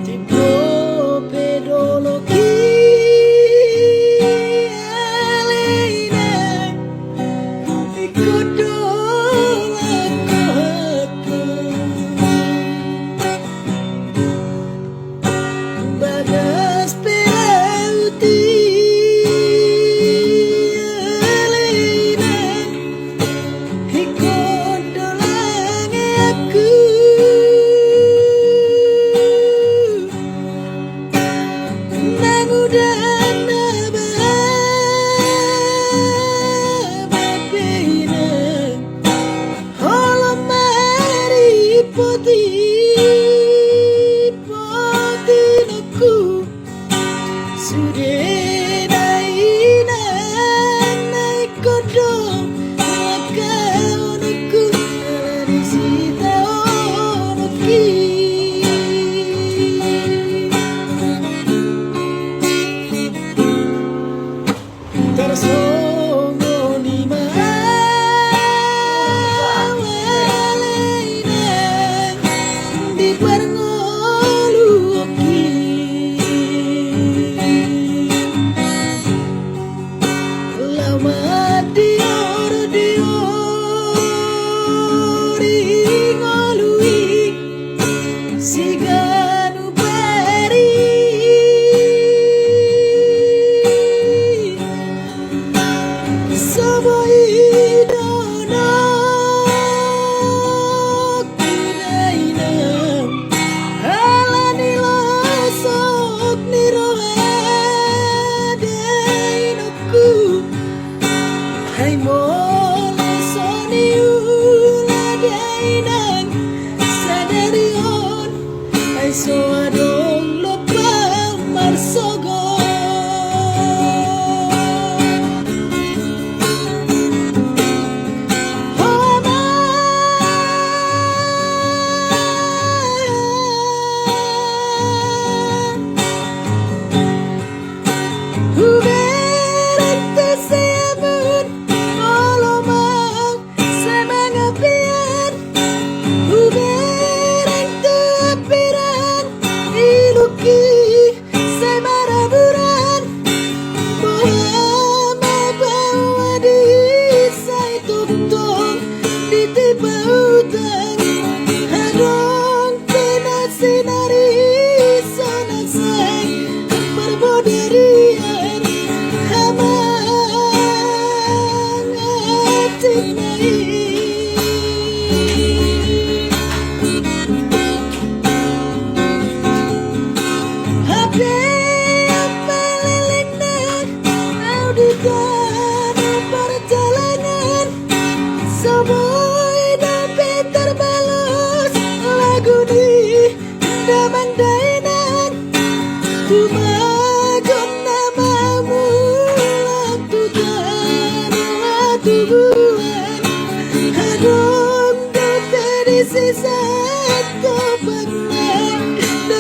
Tipo pedologi elina ikudolaku bagas pelauti elina ikodolange aku nangudana babina holo mari potinaku sudenaina naik kodong lakaonuku aladisita onuki tersongo ni mawalena di parngoluki lama diori ngolui siganu peri Saboidono kinainam halani lasok nirohadainoku hai mole soni uladainan sadarion hai soadong lupa marsogo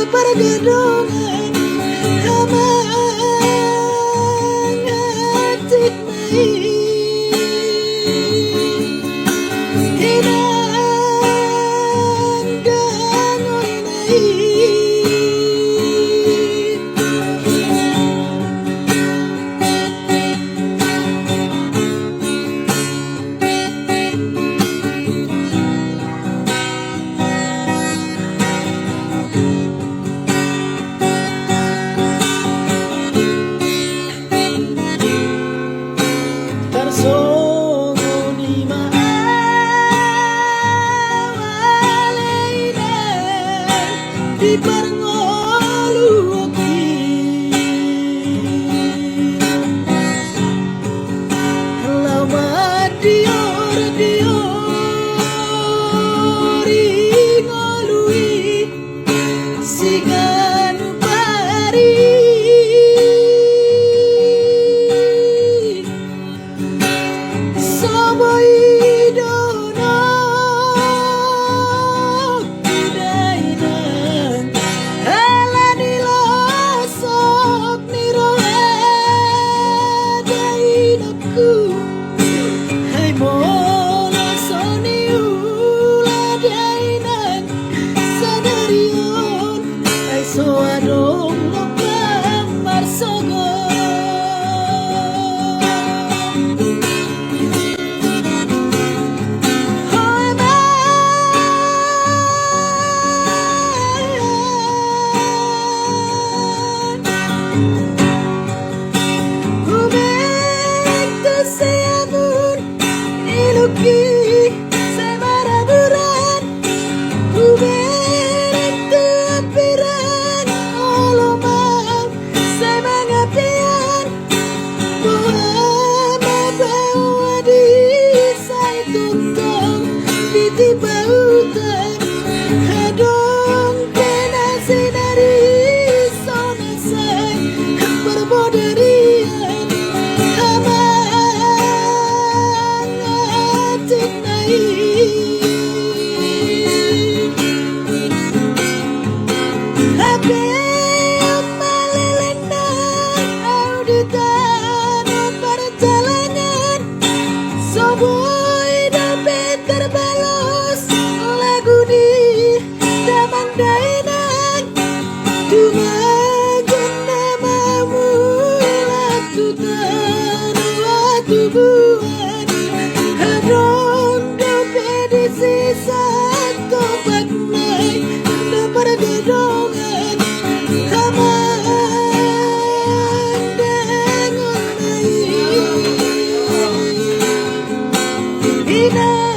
Pergedongan hamangatit mai hinang gangon nai Soboy dompet terbalos lagu di damang dainang Dumagan namamu laku tanua tubuhan Hadron dompet di sisa topak naik Dapat gedongan Kamang dangun naik Ina